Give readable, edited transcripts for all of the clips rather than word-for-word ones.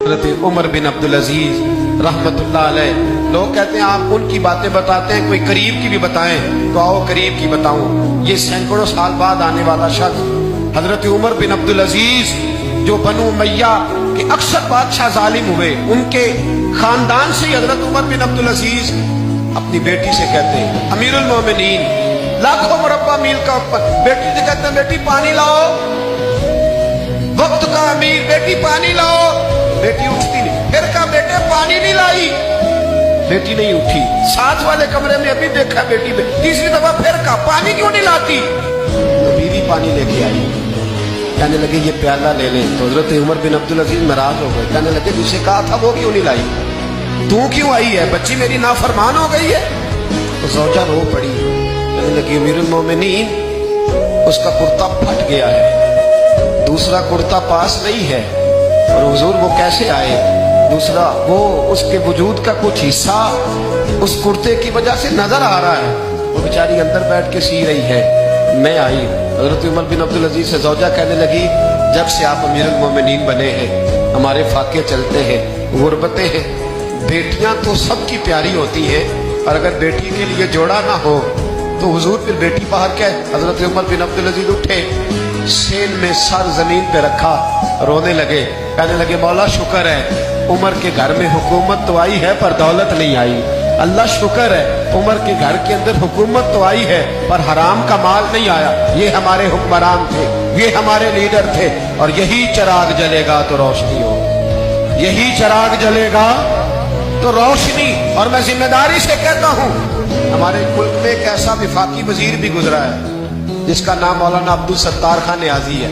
हज़रत उमर बिन अब्दुल अजीज रहमतुल्लाह अलैह। लोग कहते हैं आप उनकी बातें बताते हैं, कोई करीब की भी बताएं, तो आओ करीब की बताऊं। ये सैकड़ों साल बाद आने वाला शख्स हजरत उमर बिन अब्दुल अजीज, जो बनु उमैया के अक्सर बादशाह जालिम हुए, उनके खानदान से हजरत उमर बिन अब्दुल अजीज अपनी बेटी से कहते हैं अमीरुल मोमिनीन, लाखों मुरब्बा मील का बेटी से कहते हैं बेटी पानी लाओ, वक्त का अमीर बेटी पानी लाओ। बेटी उठती नहीं, फिर कहा बेटे पानी नहीं लाई, बेटी नहीं उठी। साथ वाले कमरे में अभी देखा बेटी में, तीसरी दफा फिर कहा पानी क्यों नहीं लाती, तो बीवी पानी लेके आई। कहने लगे ये प्याला ले ले, तो हजरत उमर बिन अब्दुल अजीज नाराज हो गए। कहने लगे जिसे कहा था वो क्यों नहीं लाई, तू क्यों आई है, बच्ची मेरी नाफरमान हो गई है। तो ज़ौजा रो पड़ी, कहने लगी अमीरुल मोमिनीन उसका कुर्ता फट गया है, दूसरा कुर्ता पास नहीं है, और हुजूर वो कैसे आए, दूसरा वो उसके वजूद का कुछ हिस्सा उस कुर्ते की वजह से नजर आ रहा है, वो बेचारी अंदर बैठ के सी रही है, मैं आई। हजरत उमर बिन अब्दुल अजीज से ज़ौजा कहने लगी जब से आप अमीरुल मोमिनीन बने हैं हमारे फाके चलते हैं, गुर्बतें हैं, बेटियां तो सबकी प्यारी होती हैं, और अगर बेटी के लिए जोड़ा ना हो तो हुजूर फिर बेटी बाहर क्या है। हजरत उमर बिन अब्दुल अजीज उठे, सेन में सर जमीन पे रखा, रोने लगे, कहने लगे मौला शुक्र है उमर के घर में हुकूमत तो आई है पर दौलत नहीं आई, अल्लाह शुक्र है उमर के घर के अंदर हुकूमत तो आई है पर हराम का माल नहीं आया। ये हमारे हुक्मरान थे, ये हमारे लीडर थे, और यही चिराग जलेगा तो रोशनी हो, यही चिराग जलेगा तो रोशनी। और मैं जिम्मेदारी से कहता हूँ हमारे मुल्क में एक ऐसा विफाकी वजीर भी गुजरा है जिसका नाम मौलाना अब्दुल सत्तार खान न्याजी है।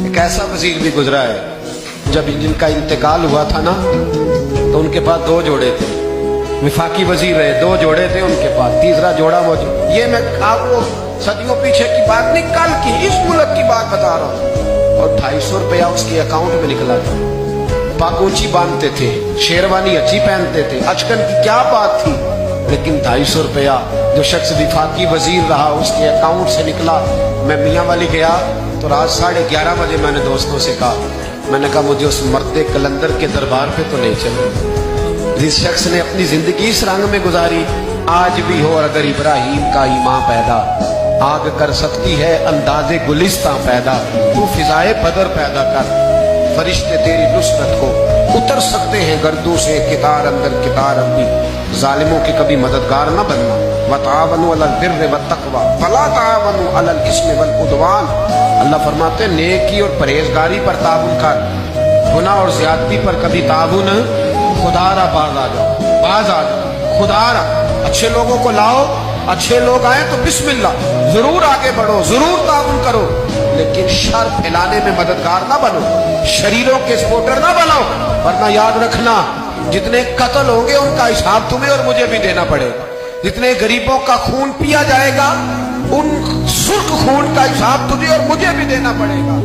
एक ऐसा वजीर भी गुजरा है जब जिनका इंतकाल हुआ था ना तो उनके पास दो जोड़े थे, विफाकी वजीर रहे, दो जोड़े थे उनके पास, तीसरा जोड़ा मौजूद। ये मैं आपको सदियों पीछे की बात नहीं, कल की इस मुल्क की बात बता रहा हूँ। और 250 रुपया उसके अकाउंट में निकला था। पाकूची बांधते थे, शेरवानी अच्छी पहनते थे, अचकन की क्या बात थी, लेकिन 250 रुपया जो शख्स विफाकी वजीर रहा उसके अकाउंट से निकला। मैं मियाँ वाली गया तो रात 11:30 बजे मैंने दोस्तों से कहा, मैंने कहा मुझे उस मर्दे कलंदर के दरबार पे तो नहीं चले जिस शख्स ने अपनी जिंदगी इस रंग में गुजारी। आज भी हो अगर इब्राहिम का ईमान पैदा, आग कर सकती है अंदाजे गुलिस्तां पैदा, तू फिजाए बदर पैदा कर, फरिश्ते तेरी नुसरत को उतर सकते हैं गर्दों से कितार अंदर कितार अपनी, जालिमों के कभी मददगार न बनना। वतावनु अलल बिर्रि वत्तक़वा वला तावनु अलल इस्मि वल उद्वान। अल्लाह फरमाते हैं नेकी और परहेजगारी पर ताउन कर, गुनाह और ज्यादती पर कभी ताउन। खुदारा बाज आ जाओ, बाज आ जाओ, खुदारा अच्छे लोगों को लाओ, अच्छे लोग आए तो बिस्मिल्लाह, जरूर आगे बढ़ो, जरूर ताउन करो, लेकिन शर फैलाने में मददगार ना बनो, शरीरों के सपोर्टर ना बनो, वरना याद रखना जितने कत्ल होंगे उनका हिसाब तुम्हें और मुझे भी देना पड़ेगा। जितने गरीबों का खून पिया जाएगा उन सुर्ख खून का हिसाब तुझे और मुझे भी देना पड़ेगा।